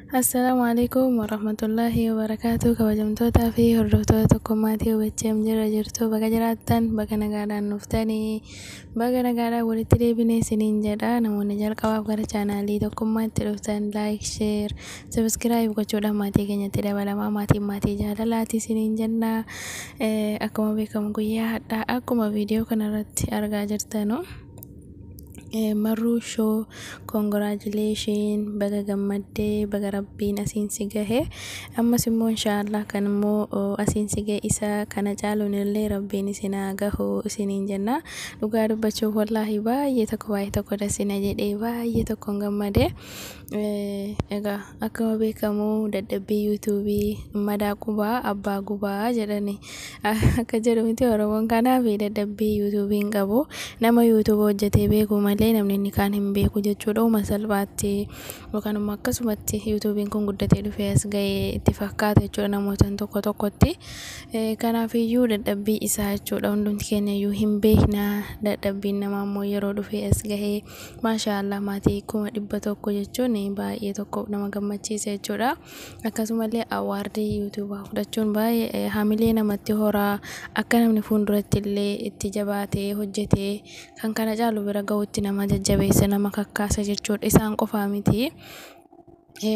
Assalamualaikum warahmatullahi wabarakatuh. Kabajamtoota fi hordoftoota tokkummaatii hubachaa jirtu baga jiraattan baga nagaadhaan nuftanii baga nagaadhaan walitti deebinee isiniin jedha. Namoonni jalqabaaf gara chaanaalii tokkummaatti dhuftan like, share, subscribe gochuudhaan maatii keenyatti dabalamaa. Maatii jaalalaati isiniin jenna. Akkuma beekamu guyyaa hadhaa akkuma viidiyoo kanarratti argaa jirtanu Marruu show congratulations baga gammaddee baga rabbiin asiin si gahe ammas immoo inshallah kan immoo asiin si gahe isa kana caaluun illee rabbiin isin haa gahu isiniin jenna. Dhugaa dubbachuuf wallaahi baay'ee tokko dasina jedhee baay'ee tokkoon gammade. Egaa akkuma beekamu dadhabbii yuutuubii madaa qubaa abbaa gubaa jedhani akka jedhu miti Oromoon. Kanaaf dadhabbii yuutuubiin qabu nama yuutuub hojjetee beeku malee namni inni kaan hin beeku jechuudha. Uma salphaatti yookaan immoo akkasumatti yuutuubiin kun guddatee dhufee as ga'ee itti fakkaata jechuudha namootaan tokkotti. Kanaafiyyuu dadhabbii isaa jechuudha hundumti keenya iyyuu hin beekna. Dadhabbiin namaa immoo yeroo dhufee as ga'ee maashaallah maatii 100 jechuun baay'ee tokko nama gammachiisa jechuudha. Akkasumallee awaardii yuutuubaa fudhachuun baay'ee hamilee namatti horaa akka namni fuulduratti illee itti jabaatee hojjetee kan kana caalu bira ga'utti nama jajjabeessa nama kakkaasa jechuudha. Isaan qofaa miti.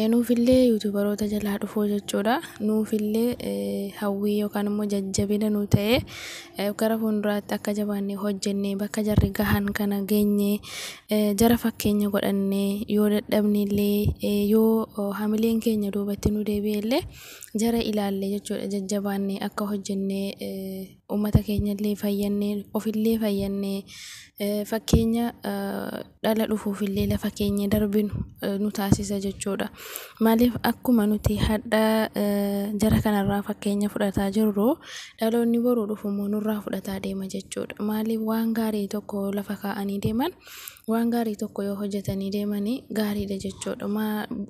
Nuufillee yuutuubaroota jalaa dhufuu jechuudha. Nuufillee hawwii yookaan immoo jajjabina nu ta'e gara fuulduraatti akka jabaannee hojjennee bakka jarri gahan kana geenye jara fakkeenya godhannee yoo dadhabnillee yoo hamileen keenya duubatti nu deebi'ellee jara ilaallee jechuudha jajjabaannee akka hojjennee uummata keenyallee fayyannee ofillee fayyannee fakkeenya dhala dhufuufillee lafa keenya darbinu nu taasisa jechuudha. Maaliif akkuma nuti hadda jara kanarraa fakkeenya fudhataa jirru dhaloonni boruu dhufu immoo nurraa fudhataa deema jechuudha. Maaliif waan gaarii tokko lafa kaa'anii deeman waan gaarii tokko yoo hojjetanii deemanii gaariidha jechuudha.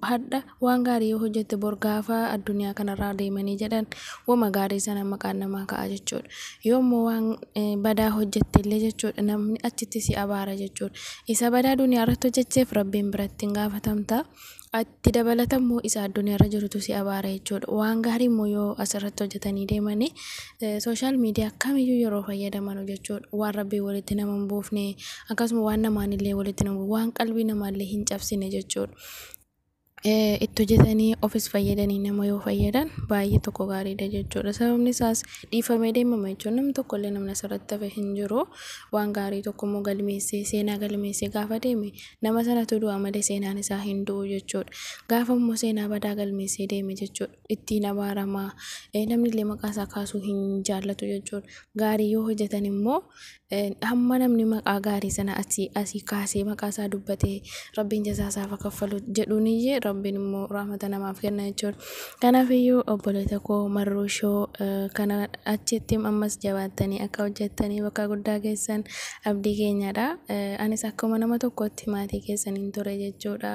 Hadda waan gaarii yoo hojjette bor gaafa addunyaa kanarraa deemanii jedhan wama gaarii sana maqaan namaa ka'a jechuudha. Yoommoo waan badaa hojjettellee jechuudha namni achitti si abaara jechuudha. Isa badaa duniyaa irratti hojjecheef rabbiin biratti hin gaafatamta. Atti dabalatammoo isa addunyaa irra jirutu si abaara jechuudha. Waan gaarii immoo yoo asirratti hojjetanii deemanii sooshaal miidiyaa kamiyyuu yeroo fayyadaman jechuudha. Waan rabbii walitti nama hin buufne akkasuma waan namaan illee walitti nama waan qalbii namaallee hin cabsine jechuudha. Itti hojjetanii ofis fayyadanii nama yoo fayyadan baay'ee tokko gaariidha jechuudha. Sababni isaas dhiifamee deemama jechuudha. Namni tokkollee namni asirratti hafe hin jiru. Waan gaarii tokko immoo galmeessee seenaa galmeessee gaafa deeme nama sanatu du'a malee seenaan isaa hin du'u jechuudha. Gaafa immoo seenaa badaa galmeessee deeme jechuudha ittiin abaaramaa namni illee maqaa isaa kaasuu hin jaallatu jechuudha. Gaarii yoo hojjetan immoo hamma namni maqaa gaarii sana asii kaasee maqaa isaa dubbatee rabbiin jazaa isaa kaffalu jedhuuniyyee rabbiin immoo rahmata namaaf kenna jechuudha. Kanaafiyyuu obboleeta koo Marruu show kana achitti ammas jabaattanii akka hojjettanii bakka guddaa keessan abdii keenyadha. Anis akkuma nama tokkotti maatii keessaniin ture jechuudha.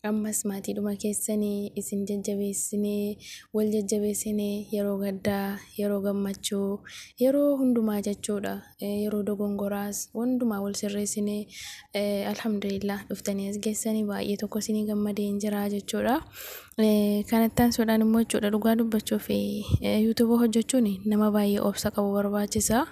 Ammas maatiidhuma keessanii isin jajjabeessinee wal jajjabeessinee yeroo gaddaa yeroo gammachuu yeroo hundumaa jechuudha. Yeroo dogongoraas hundumaa wal sirreessinee alhamdulillah dhuftanii as geessanii baay'ee tokko isinii gammadee jira jechuudha. Kanattaan soodhaan immoo jechuudha dhugaa dubbachuuf yuutuuba hojjechuun nama baay'ee obsa qabu barbaachisa.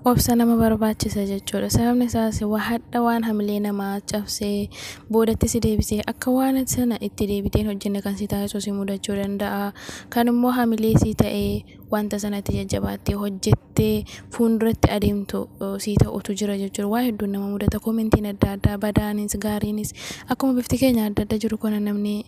Obsa nama barbaachisa jechuudha. Sababni isaas hadha waan hamilee namaa cabsee boodatti si deebisee akka waan sana itti deebiteen hojjenne kan si taasisu si mudachuu danda'a. Kan immoo hamilee si ta'ee wanta sanatti jajjabaattee hojjettee fuulduratti adeemtu si ta'utu jira jechuudha. Waa hedduun nama mudata. Komentiin adda addaa badaanis gaariinis akkuma bifti keenya adda adda jiru kana namni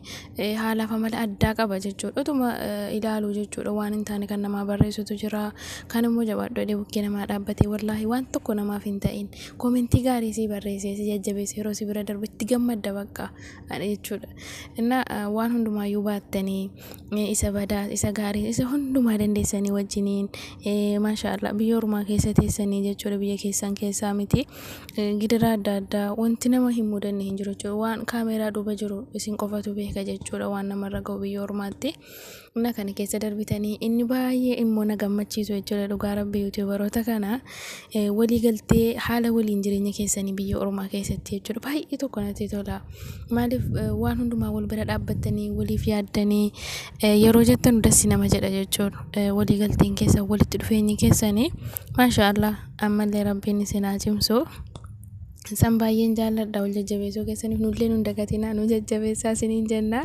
haalaaf amala addaa qaba jechuudha. Utuma ilaaluu jechuudha waan hin taane kan namaa barreessutu jira. Kan immoo jabaadhu bukkee namaa namaa dhaabbatee wallaahi waan tokko namaaf hin ta'in koomentii gaarii si barreessee si jajjabeessee yeroo si bira darbe itti gammadda bakka jechuudha. Innaa waan hundumaayyuu baattanii isa badaa isa gaarii isa hundumaa dandeessanii wajjiniin maashaallah biyya ormaa keessa teessanii jechuudha, biyya keessan keessaa miti. Gidira adda addaa wanti nama hin mudanne hin jiru jechuudha. Waan kaameeraa duuba jiru isin qofatu beeka jechuudha, waan namarra ga'u biyya ormaatti. Innaa kana keessa darbitanii inni baay'ee immoo na gammachiisu jechuudha. Dhugaa rabbii yuutuubaroota kana walii galtee haala waliin jireenya keessanii biyya ormaa keessatti jechuudha baay'ee tokko natti tola. Maaliif waan hundumaa wal bira dhaabbattanii waliif yaaddanii yeroo jettan dassi nama jedha jechuudha. Walii galteen keessa walitti dhufeenyi keessanii maashaallah ammallee rabbiin isin haa cimsu. San baay'een jaalladha wal jajjabeessuu keessaniif nullee nu dagatinaa nu jajjabeessaa isiniin jenna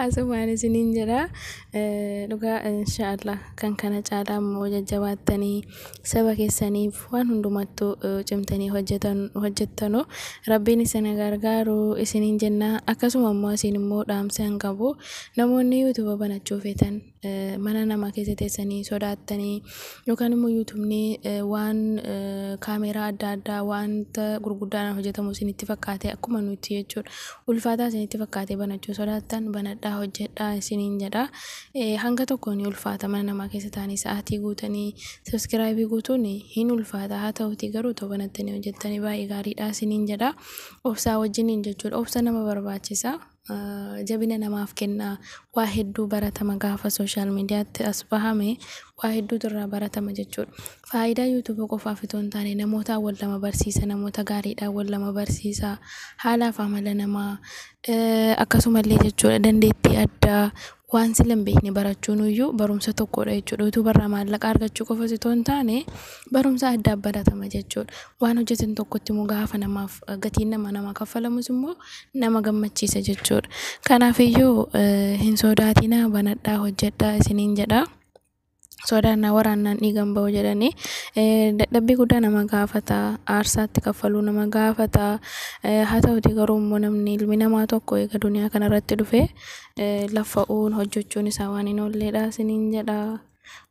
asumaan isiniin jedha. Dhugaa inshaallah kan kana caalaa immoo jajjabaattanii saba keessaniif waan hundumattuu cimtanii hojjettanu rabbiin isin gargaaru isiniin jenna. Akkasuma immoo isin immoo dhaamsa hin qabu namoonni yuutuuba banachuu feetan mana namaa keessa teessanii sodaattanii yookaan immoo yuutuubni waan kaameeraa adda addaa wanta gurguddaan hojjetamu isinitti fakkaate akkuma nuti jechuudha ulfaataa isinitti fakkaate banachuu sodaattan banadhaa hojjedhaa isiniin jedha. Hanga tokkoon ulfaata mana namaa keessa taa'anii sa'aatii guutanii sabskiraayibii guutuun hin ulfaata, haa ta'uutii garuu ta'uu banattanii hojjettanii baay'ee gaariidha isiniin jedha. Obsaa wajjiniin jechuudha, obsa nama barbaachisa. Jabina namaaf kenna. Waa hedduu baratama gaafa sooshaal miidiyaatti as bahame waa hedduutu irraa baratama jechuudha. Faayidaa yuutuuba qofaaf itoo hin taane namoota wal lama barsiisa, namoota gaariidhaan wal lama barsiisa, haalaaf amala namaa akkasumallee jechuudha dandeettii addaa waan sila hin beekne barachuun iyyuu barumsa tokkodha jechuudha. Yuutuubarraa maallaqa argachuu qofas itoo hin taane barumsa addaa baratama jechuudha. Waan hojjetan tokkotti immoo gaafa namaaf gatiin namaa kaffalamus immoo nama gammachiisa jechuudha. Kanaaf iyyuu hin sodaatinaa banadhaa hojjedhaa isiniin jedha. Sodaannaa waraannaan dhiigan ba'u jedhanii dadhabbii guddaa nama gaafata, aarsaatti kaffaluu nama gaafata. Haa ta'uutii garuu immoo namni ilmi namaa tokko eega duniyaa kanarratti dhufe laffa'uun hojjechuun isaa waan hin oolleedha isiniin jedha.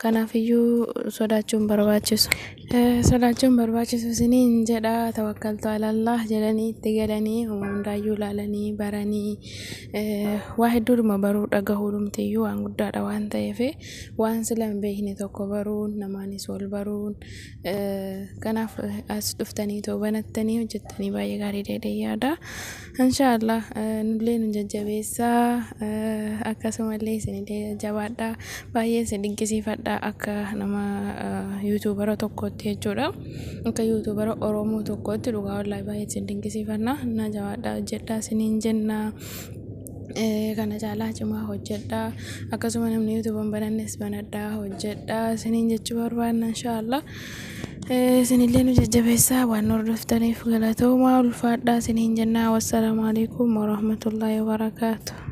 Kanaafiyyuu sodaachuun barbaachisu. Sodaachuun barbaachisu isiniin jedha. Tawakkaltu alallah jedhanii itti galanii hundaayyuu ilaalanii baranii waa hedduudhuma baruu dhagahuu dhumtiyyuu waan guddaadha waan ta'eef waan sila hin beekne tokko baruun namaanis wal baruun kanaaf as dhuftanii too banattanii hojjettanii baay'ee gaarii dheedhee yaada. Inshaallah nullee nu jajjabeessaa akkasumallee isinillee jabaadhaa baay'ee isin dinqisiifadha akka nama yuutuubara tokkotti jechuudha. Akka yuutuubara Oromoo tokkotti dhugaa wallaahi baay'ee isin dinqisiifanna. Na jabaadhaa hojjedhaa isiniin jenna. Kana caalaa cimaa hojjedhaa. Akkasuma namni yuutuuban banannes banadhaa hojjedhaa isiniin jechuu barbaanna inshaallah. Isinillee nu jajjabeessaa waan hordoftaniif galatoomaa ulfaadhaa isiniin jenna. Wassalaamu alaikum warahmatullaahi wabarakaatuh.